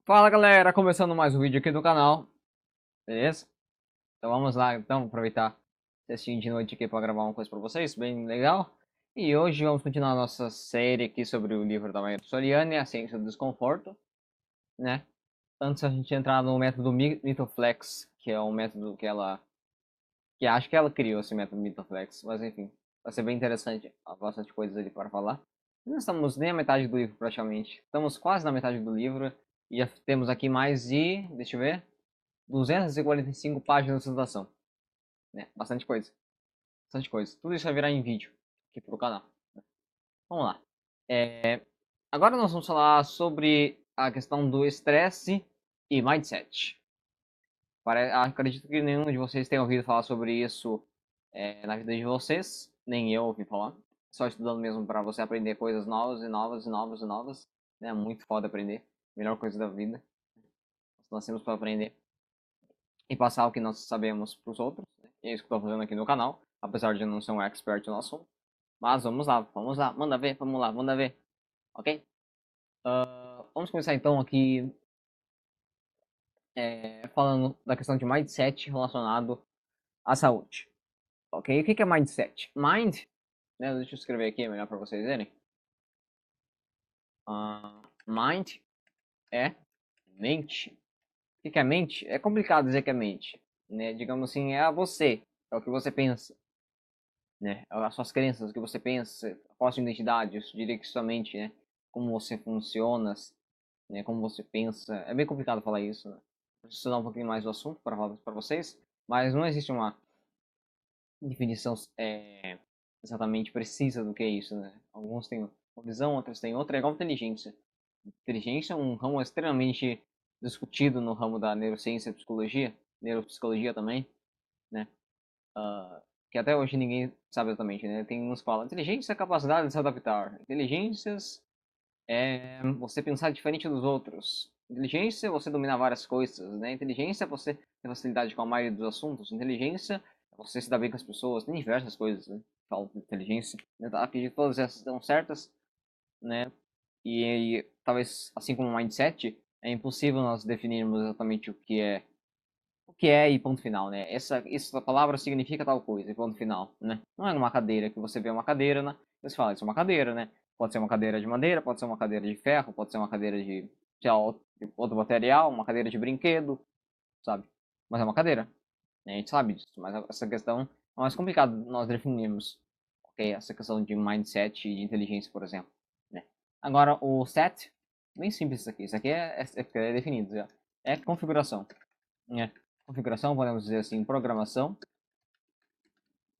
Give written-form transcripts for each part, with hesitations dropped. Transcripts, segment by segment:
Fala galera, começando mais um vídeo aqui do canal, beleza? Então vamos lá, então aproveitar esse de noite aqui para gravar uma coisa para vocês, bem legal. E hoje vamos continuar a nossa série aqui sobre o livro da Maria Soriano, A Ciência do Desconforto, né? Antes a gente entrar no método Mitoflex, que é um método que acho que ela criou esse método Mitoflex, mas enfim, vai ser bem interessante, há bastante coisas ali para falar. Não estamos nem a metade do livro praticamente, estamos quase na metade do livro e já temos aqui mais de, deixa eu ver, 245 páginas de apresentação, né? Bastante coisa, bastante coisa. Tudo isso vai virar em vídeo aqui pro canal. Vamos lá. Agora nós vamos falar sobre a questão do estresse e mindset. Acredito que nenhum de vocês tenha ouvido falar sobre isso na vida de vocês, nem eu ouvi falar. Só estudando mesmo para você aprender coisas novas e novas e novas e novas. É muito foda aprender. Melhor coisa da vida. Nós nascemos para aprender e passar o que nós sabemos para os outros. Né? É isso que estou fazendo aqui no canal, apesar de não ser um expert no assunto. Mas vamos lá, manda ver, vamos lá, manda ver, ok? Vamos começar então aqui falando da questão de mindset relacionado à saúde, ok? O que é mindset? Mind, né, deixa eu escrever aqui, é melhor para vocês verem. Mind é mente. O que é mente? É complicado dizer que é mente, né? Digamos assim, é a você, é o que você pensa. Né? As suas crenças, o que você pensa, qual a sua identidade, eu diria que sua mente, né? Como você funciona, né? Como você pensa. É bem complicado falar isso, né? Preciso estudar um pouquinho mais do assunto para falar para vocês, mas não existe uma definição exatamente precisa do que é isso, né? Alguns têm uma visão, outros têm outra, é igual inteligência. Inteligência é um ramo extremamente discutido no ramo da neurociência e psicologia, neuropsicologia também, né? Que até hoje ninguém sabe exatamente, né? Tem uns que falam, inteligência é a capacidade de se adaptar. Inteligências é você pensar diferente dos outros. Inteligência é você dominar várias coisas, né? Inteligência é você ter facilidade com a maioria dos assuntos. Inteligência é você se dar bem com as pessoas. Tem diversas coisas, né? Falam de inteligência. Eu acredito que todas essas estão certas, né? E talvez, assim como o mindset, é impossível nós definirmos exatamente o que é e ponto final, né? Essa palavra significa tal coisa e ponto final, né? Não é numa cadeira que você vê uma cadeira, né? Você fala, isso é uma cadeira, né? Pode ser uma cadeira de madeira, pode ser uma cadeira de ferro, pode ser uma cadeira de outro material, uma cadeira de brinquedo, sabe? Mas é uma cadeira, né? A gente sabe disso, mas essa questão é mais complicada nós definirmos, ok? Essa questão de mindset e de inteligência, por exemplo, né? Agora, o set, bem simples isso aqui é definido, já. É configuração, né? Configuração, podemos dizer assim, programação,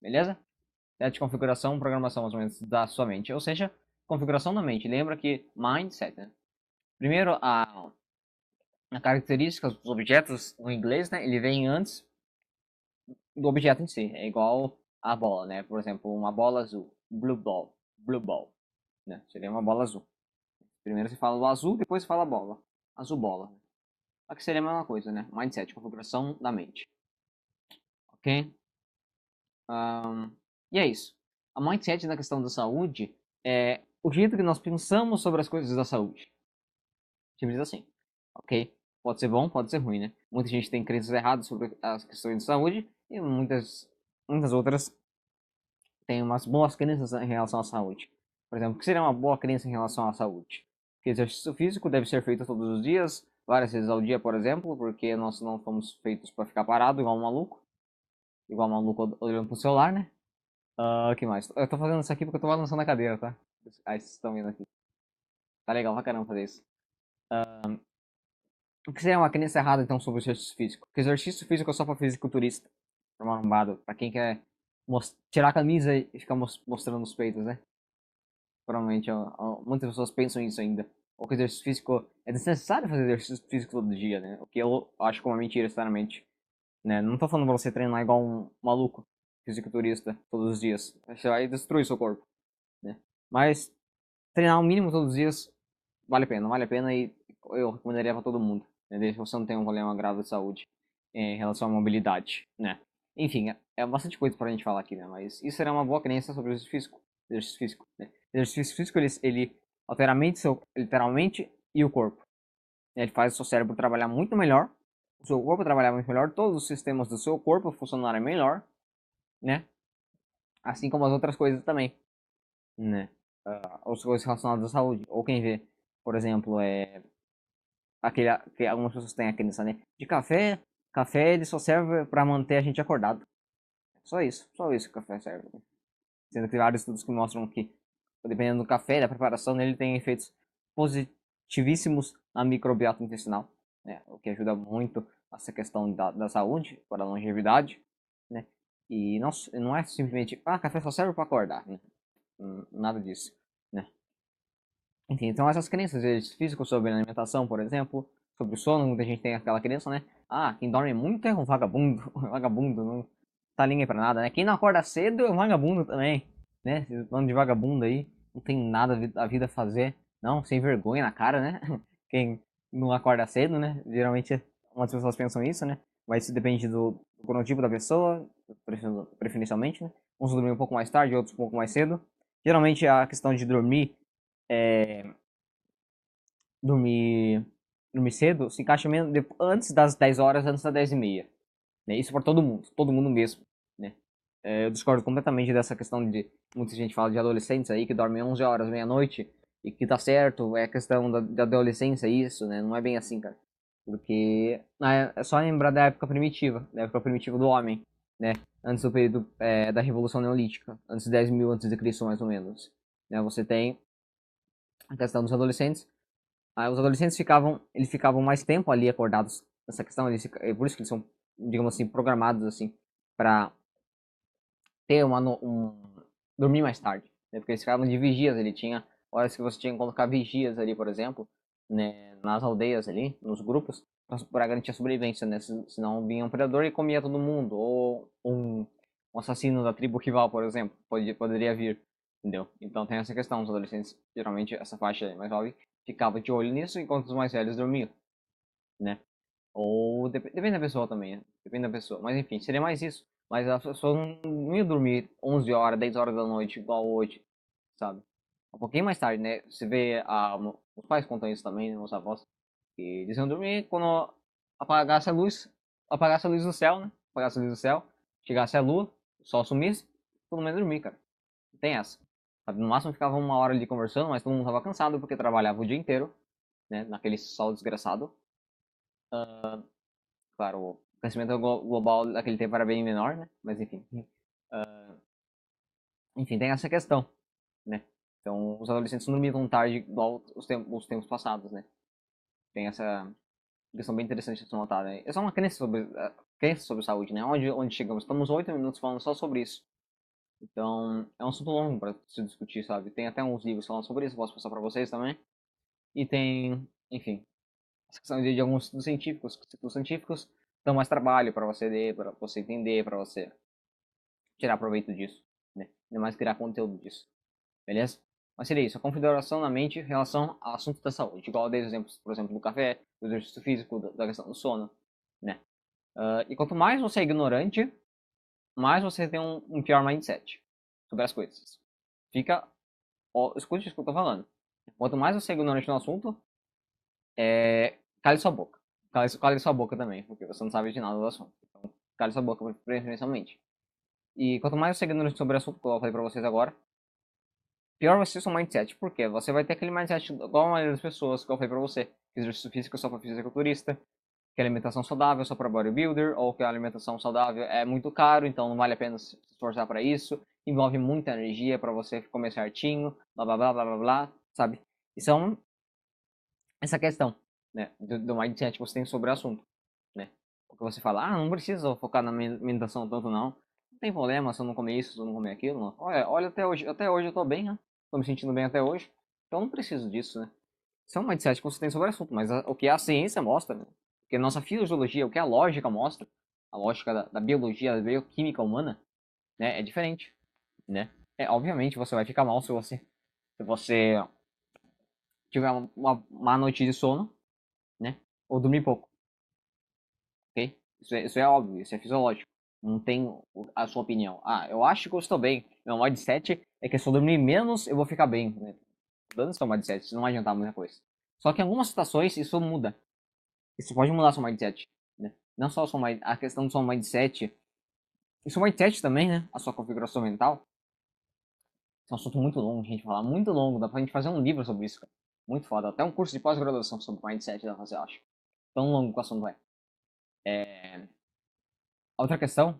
beleza? De configuração, programação mais ou menos da sua mente, ou seja, configuração da mente. Lembra que mindset, né? Primeiro, a característica dos objetos no inglês, né? Ele vem antes do objeto em si. É igual a bola, né? Por exemplo, uma bola azul, blue ball, né? Seria uma bola azul. Primeiro você fala do azul, depois você fala a bola, azul bola. Aqui seria a mesma coisa, né? Mindset, configuração da mente, ok? E é isso. A mindset na questão da saúde é o jeito que nós pensamos sobre as coisas da saúde. Simples assim. Ok? Pode ser bom, pode ser ruim, né? Muita gente tem crenças erradas sobre as questões de saúde e muitas outras têm umas boas crenças em relação à saúde. Por exemplo, o que seria uma boa crença em relação à saúde? Que exercício físico deve ser feito todos os dias, várias vezes ao dia, por exemplo, porque nós não fomos feitos para ficar parado igual um maluco olhando pro celular, né? O que mais? Eu tô fazendo isso aqui porque eu tô balançando a cadeira, tá? Aí vocês estão vendo aqui. Tá legal pra caramba fazer isso. O que seria uma crença errada, então, sobre o exercício físico? Porque exercício físico é só pra fisiculturista. Pra marombado. Pra quem quer tirar a camisa e ficar mostrando os peitos, né? Provavelmente, muitas pessoas pensam isso ainda. Ou que exercício físico... É desnecessário fazer exercício físico todo dia, né? O que eu acho como uma mentira, sinceramente. Né? Não tô falando pra você treinar igual um maluco fisiculturista todos os dias. Você vai destruir seu corpo, né? Mas treinar o mínimo todos os dias vale a pena e eu recomendaria para todo mundo, né? Desde que você não tenha um problema grave de saúde em relação à mobilidade, né? Enfim, é bastante coisa para a gente falar aqui, né? Mas isso será uma boa crença sobre o exercício físico, né? O exercício físico, ele altera a mente, literalmente, e o corpo. Ele faz o seu cérebro trabalhar muito melhor, o seu corpo trabalhar muito melhor, todos os sistemas do seu corpo funcionarem melhor, né? Assim como as outras coisas também, né? As coisas relacionadas à saúde. Ou quem vê, por exemplo, que algumas pessoas têm a crença, né? De café ele só serve para manter a gente acordado. Só isso que o café serve. Sendo que vários estudos que mostram que, dependendo do café, da preparação dele, tem efeitos positivíssimos na microbiota intestinal, né? O que ajuda muito essa questão da saúde, para a longevidade, né? E não é simplesmente, café só serve para acordar, né? Nada disso, né? Enfim, então essas crenças físicas sobre a alimentação, por exemplo, sobre o sono, muita gente tem aquela crença, né? Quem dorme muito é um vagabundo, vagabundo, não tá nem aí pra nada, né? Quem não acorda cedo é um vagabundo também, né? Esse bando de vagabundo aí, não tem nada da vida a fazer, não, sem vergonha na cara, né? Quem não acorda cedo, né? Geralmente algumas pessoas pensam isso, né? Mas isso depende do cronotipo da pessoa, preferencialmente, né? Uns dormem um pouco mais tarde, outros um pouco mais cedo. Geralmente a questão de dormir, dormir cedo se encaixa antes das 10 horas, antes das 10 e meia. Né? Isso para todo mundo mesmo. Né? Eu discordo completamente dessa questão de muita gente fala de adolescentes aí que dormem 11 horas, meia-noite, e que tá certo, é questão da adolescência isso, né? Não é bem assim, cara. Porque é só lembrar da época primitiva do homem, né? Antes do período da Revolução Neolítica, antes de 10 mil antes de Cristo, mais ou menos. Né? Você tem a questão dos adolescentes. Os adolescentes eles ficavam mais tempo ali acordados nessa questão, é por isso que eles são, digamos assim, programados assim para ter dormir mais tarde, né? Porque eles ficavam de vigias, ele tinha horas que você tinha que colocar vigias ali, por exemplo, né, nas aldeias ali, nos grupos, para garantir a sobrevivência, né? Senão vinha um predador e comia todo mundo, ou um assassino da tribo rival, por exemplo, poderia vir, entendeu? Então tem essa questão, os adolescentes, geralmente essa faixa mais jovem, ficava de olho nisso enquanto os mais velhos dormiam, né? Ou depende da pessoa também, né? Depende da pessoa. Mas enfim, seria mais isso. Mas a pessoa não ia dormir 11 horas, 10 horas da noite, igual hoje, sabe? Um pouquinho mais tarde, né? Você vê, os pais contam isso também, né? Os avós, que eles iam dormir quando apagasse a luz, apagasse a luz do céu, né? Apagasse a luz do céu, chegasse a lua, o sol sumisse, todo mundo ia dormir, cara. Não tem essa. Sabe? No máximo ficava uma hora ali conversando, mas todo mundo tava cansado porque trabalhava o dia inteiro, né? Naquele sol desgraçado. Claro, o crescimento global daquele tempo era bem menor, né? Mas enfim. Enfim, tem essa questão, né? Então, os adolescentes não dormiam tão tarde igual os tempos passados, né? Tem essa questão bem interessante de se notar, né? É só uma crença sobre saúde, né? Onde chegamos? Estamos 8 minutos falando só sobre isso. Então, é um assunto longo para se discutir, sabe? Tem até uns livros falando sobre isso, posso passar para vocês também. E tem, enfim, essa questão de alguns estudos científicos dão mais trabalho para você ler, para você entender, para você tirar proveito disso, né? Ainda mais criar conteúdo disso, beleza? Mas seria isso, a configuração na mente em relação ao assunto da saúde, igual eu dei exemplos, por exemplo, do café, do exercício físico, da questão do sono, né? E quanto mais você é ignorante, mais você tem um pior mindset sobre as coisas. Escute isso que eu tô falando. Quanto mais você é ignorante no assunto, cale sua boca. Cale sua boca também, porque você não sabe de nada do assunto. Então, cale sua boca preferencialmente. E quanto mais você é ignorante sobre o assunto, que eu falei pra vocês agora, pior vai ser o seu mindset. Por quê? Você vai ter aquele mindset igual a maioria das pessoas que eu falei pra você. Que exercício físico é só pra fisiculturista, que alimentação saudável é só pra bodybuilder, ou que a alimentação saudável é muito caro, então não vale a pena se esforçar pra isso. Envolve muita energia pra você comer certinho, blá blá blá blá blá blá, sabe? Isso é essa questão, né, do mindset que você tem sobre o assunto, né? Porque você fala, não precisa focar na alimentação tanto não. Não tem problema se eu não comer isso, se eu não comer aquilo. Não. Olha até hoje eu tô bem, né? Tô me sentindo bem até hoje. Então eu não preciso disso, né? Isso é um mindset que você tem sobre o assunto, mas o que a ciência mostra, né? O que a nossa fisiologia, o que a lógica mostra, a lógica da biologia, da bioquímica humana, né, é diferente, né? Obviamente você vai ficar mal se você tiver uma má noite de sono, né? Ou dormir pouco, ok? Isso é óbvio, isso é fisiológico. Não tem a sua opinião. Eu acho que eu estou bem. Meu mindset é que se eu dormir menos, eu vou ficar bem. Né? Dando seu mindset, isso não vai adiantar muita coisa. Só que em algumas situações isso muda. Isso pode mudar seu mindset, né? Não só a questão do seu mindset, e seu mindset também, né? A sua configuração mental. É um assunto muito longo, gente, falar muito longo. Dá pra gente fazer um livro sobre isso, cara. Muito foda. Até um curso de pós-graduação sobre mindset dá pra fazer, eu acho. Tão longo que o assunto é. Outra questão,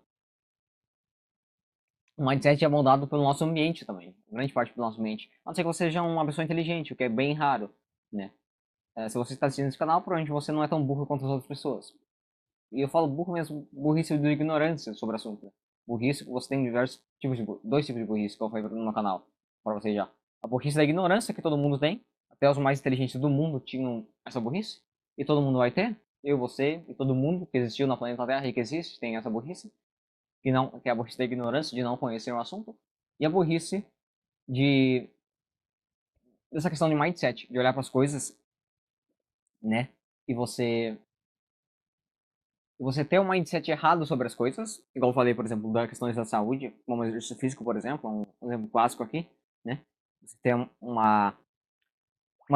o mindset é moldado pelo nosso ambiente também. Grande parte do nosso ambiente. A não ser que você seja uma pessoa inteligente, o que é bem raro, né? Se você está assistindo esse canal, provavelmente você não é tão burro quanto as outras pessoas. E eu falo burro mesmo, burrice de ignorância sobre o assunto. Né? Burrice, você tem diversos tipos de dois tipos de burrice que eu falei no meu canal, para você já. A burrice da ignorância, que todo mundo tem. Até os mais inteligentes do mundo tinham essa burrice. E todo mundo vai ter. Eu, você e todo mundo que existiu na planeta Terra e que existe tem essa burrice. Que é a burrice da ignorância, de não conhecer o assunto. E a burrice de dessa questão de mindset, de olhar para as coisas, né? E você ter um mindset errado sobre as coisas, igual eu falei, por exemplo, da questões da saúde, como exercício físico, por exemplo, um exemplo clássico aqui, né? Você ter uma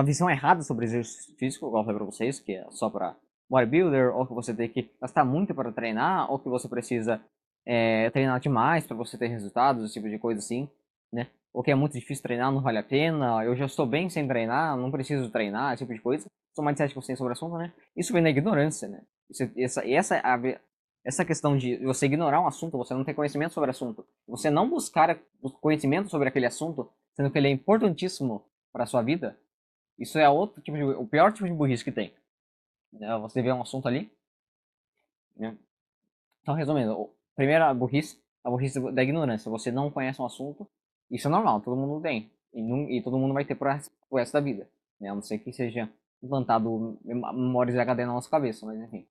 visão errada sobre exercício físico, igual eu falei pra vocês, que é só para bodybuilder, ou que você tem que gastar muito para treinar, ou que você precisa treinar demais para você ter resultados, esse tipo de coisa assim, né? Ou que é muito difícil treinar, não vale a pena, eu já estou bem sem treinar, não preciso treinar, esse tipo de coisa. São mindset que você tem sobre o assunto, né? Isso vem da ignorância, né? Essa questão de você ignorar um assunto, você não ter conhecimento sobre o assunto, você não buscar conhecimento sobre aquele assunto, sendo que ele é importantíssimo para a sua vida, isso é outro tipo o pior tipo de burrice que tem. Né? Você vê um assunto ali, né? Então, resumindo, primeira burrice, a burrice da ignorância. Você não conhece um assunto, isso é normal, todo mundo tem. E todo mundo vai ter pro resto da vida. Né? A não ser que seja implantado memórias HD na nossa cabeça, mas enfim.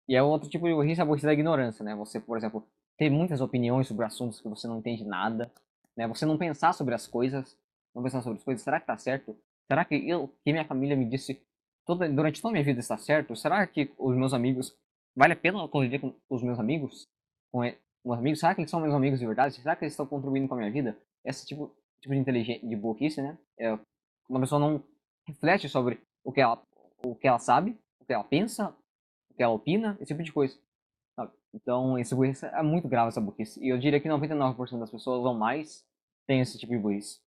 E é outro tipo de burrice, a burrice da ignorância, né? Você, por exemplo, ter muitas opiniões sobre assuntos que você não entende nada, né? Você não pensar sobre as coisas, não pensar sobre as coisas, será que tá certo? Será que minha família me disse durante toda a minha vida está certo? Será que os meus amigos, vale a pena eu conviver com os meus amigos? Com os amigos? Será que eles são meus amigos de verdade? Será que eles estão contribuindo com a minha vida? Esse tipo de inteligência, de burrice, né? Uma pessoa não reflete sobre o que ela sabe, o que ela pensa, que ela opina, esse tipo de coisa. Sabe? Então, esse burrice é muito grave, essa burrice. E eu diria que 99% das pessoas ou mais tem esse tipo de burrice.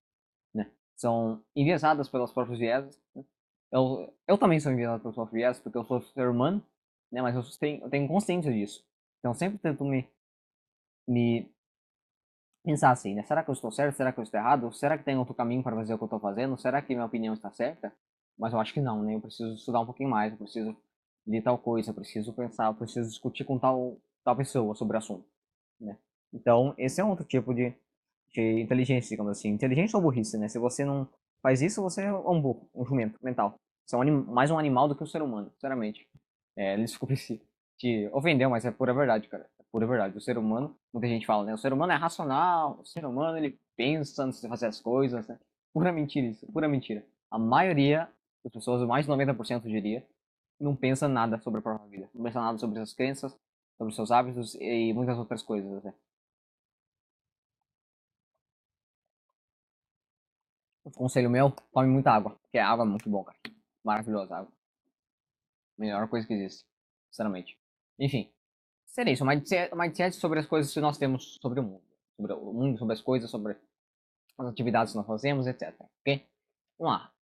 Né? São enviesadas pelos próprios vieses. Né? Eu também sou enviesado pelos próprios vieses, porque eu sou ser humano, né? Mas eu tenho consciência disso. Então, sempre tento me pensar assim, né? Será que eu estou certo? Será que eu estou errado? Será que tem outro caminho para fazer o que eu estou fazendo? Será que minha opinião está certa? Mas eu acho que não, né? Eu preciso estudar um pouquinho mais, eu preciso ler tal coisa, eu preciso pensar, eu preciso discutir com tal pessoa sobre o assunto, né? Então, esse é um outro tipo de inteligência, digamos assim. Inteligência ou burrice, né? Se você não faz isso, você é um burro, um jumento mental. Você é mais um animal do que um ser humano, sinceramente. Desculpe se te ofendeu, mas é pura verdade, cara. É pura verdade. O ser humano, muita gente fala, né? O ser humano é racional, o ser humano ele pensa antes de fazer as coisas, né? Pura mentira isso, pura mentira. A maioria das pessoas, mais de 90% eu diria, não pensa nada sobre a própria vida. Não pensa nada sobre suas crenças, sobre seus hábitos e muitas outras coisas, né? O conselho meu, tome muita água, porque a água é muito bom, cara. Maravilhosa água. Melhor coisa que existe, sinceramente. Enfim, seria isso. Mindset sobre as coisas que nós temos sobre o mundo. Sobre o mundo, sobre as coisas, sobre as atividades que nós fazemos, etc. Ok? Vamos lá.